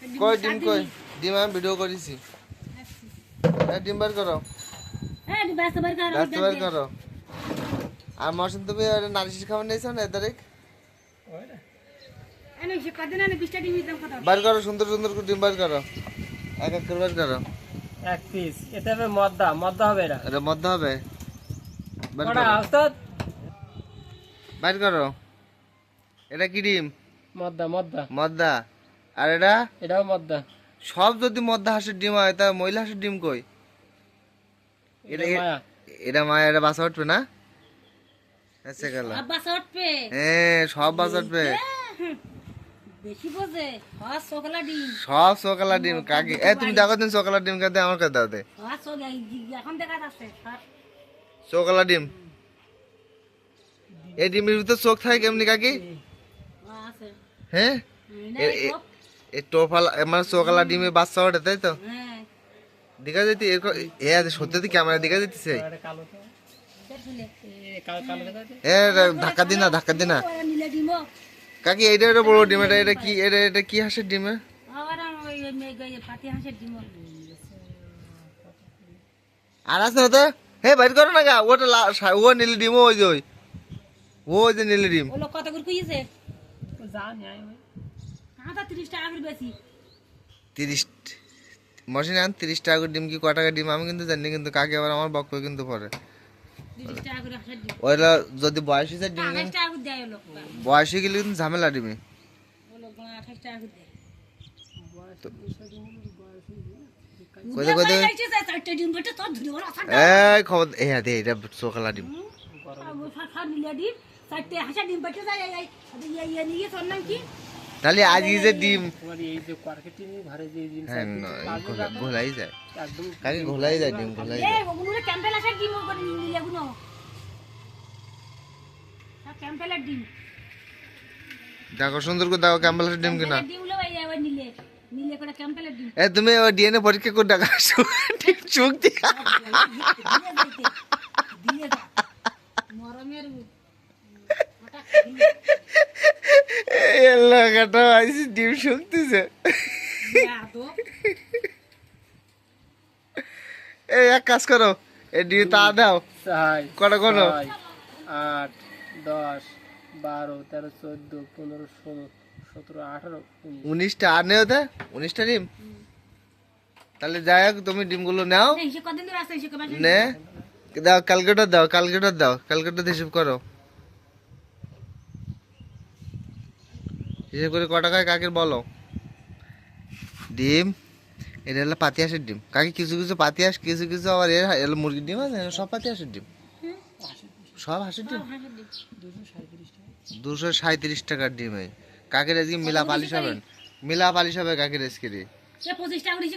কই ডিম কই ডিম আমি ভিডিও করেছি ডিম বার করো হ্যাঁ ব্যস্ত বার কর ব্যস্ত বার করো আর মশন তুমি নারিশ খাবার নিয়েছো না এদারিক এনে সে কদিন এনে 20টা ডিম দাম কত বার করো সুন্দর সুন্দর করে ডিম বার করো এক এক করে বার করো এক পিস এটা হবে মদ্দা হবে এটা মধ্যে হবে বার ওটা করো ওস্তাদ বার করো এটা কি ডিম মদ্দা মদ্দা আর এটাও মদ্দা সব যদি মধ্যে হাঁসের ডিম হয় তা মহিলা হাঁসের ডিম কই এটা মায়া এটা মায়া এটা বাসা উঠবে না আচ্ছা গেল আব্বা উঠবে হ্যাঁ সব বাসা উঠবে বেশি বোঝে হ্যাঁ সকালা ডিম সব সকালা ডিম কাকি তুমি দেখো তুমি সকালা ডিম কাটে আমার কাছে দাও দে হ্যাঁ সকালা এখন দেখা যাচ্ছে সকালা ডিম এই ডিমের ভিতর চোখ থাকে কেমনি কাকি আছে হ্যাঁ এই টোফালা মানে সকালা ডিমে বাচ্চা ওঠে তাই তো হ্যাঁ দেখা যেতে এ সত্যি ক্যামেরা দেখা যেতেছে কালো তো ধাক্কা দি না নিলে ডিম কাকি এইটা একটা বড় ডিম এটা কি হাঁসের ডিম আবার ওই পাতি হাঁসের ডিম আর আছে না তো হে বাইর করো না গা ওটা ও নীল ডিম ওই যে নীল ডিম ওলো কত করে কইছে যা ন্যায় হয় আদা 30 টাকা করে বেশি 30 মশিনে আন 30 টাকা করে ডিম কি ক টাকা ডিম আমি কিন্তু জানি কিন্তু কাকে আবার আমার বক্ক কিন্তু পরে 30 টাকা করে হাঁসের ডিম ওইলা যদি বয়স হয়েছে ডিম 28 টাকা করে দেয় ওলো বয়স হয়ে গেলে কিন্তু ঝামেলা ডিমে ওলো 28 টাকা করে দেয় কোথায় কোথায় চারটে ডিম বেটে তো ধরে ওরা এই খবর দে এটা সকালা ডিম নিলে ডিম চারটে হাঁসের ডিম বেটে যায় এই নিয়ে তোর নাম কি তাহলে আজ যে ডিম তোমার এই যে মার্কেটিং ঘরে যে ডিম হ্যাঁ ঘোলাই যায় একদম কাকে ঘোলাই যায় ডিম ঘোলাই এই যায় ওগুলো ক্যাম্পেল হাঁসের ডিম করে নিলে গুলো ক্যাম্পেলের ডিম দেখো সুন্দর করে দেখো ক্যাম্বেলের ডিম কিনা ডিম গুলো ওই নিলে নিলে করে ক্যাম্পেলের ডিম এ তুমি ওই ডিএনএ পরীক্ষা করে দেখা চোখ দিয়ে দিয়ে দাও মরমের ওটা এলাকাটা আইসি ডিম শুনতেছে তো এই এক কাজ করো এই ডিম তা দাও 6 কটা কোনো 8 10 12 13 14 15 16 17 18 19টা আর নেও তা 19টা ডিম তাহলে যাই হোক তুমি ডিমগুলো নাও সে কদিন ধরে আসছে সে কবে নে দাও ক্যালকুলেটর হিসেব করো হিসেব করে ক টাকায় কাকের বলো ডিম এটা হলো পাতি হাঁসের ডিম কাকি কিছু কিছু পাতি হাঁস কিছু কিছু আবার এর মুরগির ডিম আছে সব পাতি হাঁসের ডিম সব হাঁসের ডিম 237 টাকার ডিম কাকের আজকে মিলা পালিশ হবে কাকের আজকে সে 25 টাকা করে